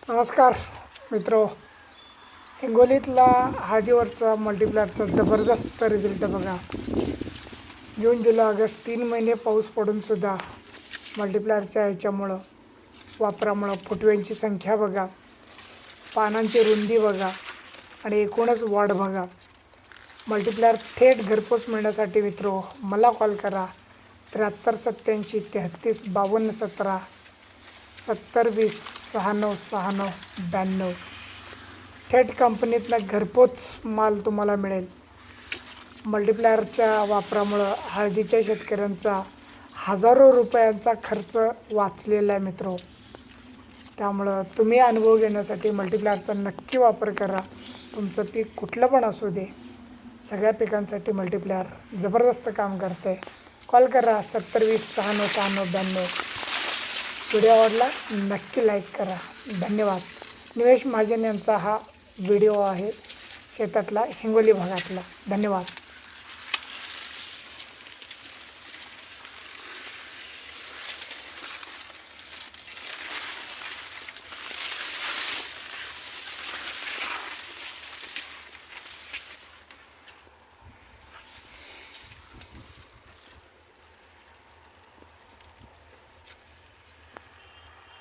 नमस्कार मित्रो. हिंगोलीतला हळदीवरचा मल्टीप्लायरचा जबरदस्त रिझल्ट बघा. जून जुलै ऑगस्ट 3 महिने पाऊस पडूनसुद्धा मल्टीप्लायरच्या ह्याच्यामुळं वापरामुळं फुटव्यांची संख्या बघा, पानांची रुंदी बघा आणि एकूणच वाढ बघा. मल्टीप्लायर थेट घरपोच मिळण्यासाठी मित्रो मला कॉल करा 7387 33 52 17 70 20 96 96 92. थेट कंपनीतनं घरपोच माल तुम्हाला मिळेल. मल्टीप्लायरच्या वापरामुळं हळदीच्या शेतकऱ्यांचा हजारो रुपयांचा खर्च वाचलेला आहे मित्रो. त्यामुळं तुम्ही अनुभव घेण्यासाठी मल्टीप्लायरचा नक्की वापर करा. तुमचं पीक कुठलं पण असू दे, सगळ्या पिकांसाठी मल्टीप्लायर जबरदस्त काम करते आहे. कॉल करा 70 20 96 96 92. व्हिडिओ आवडला नक्की लाईक करा. धन्यवाद. निमेश महाजन यांचा हा व्हिडिओ आहे शेतातला, हिंगोली भागातला. धन्यवाद.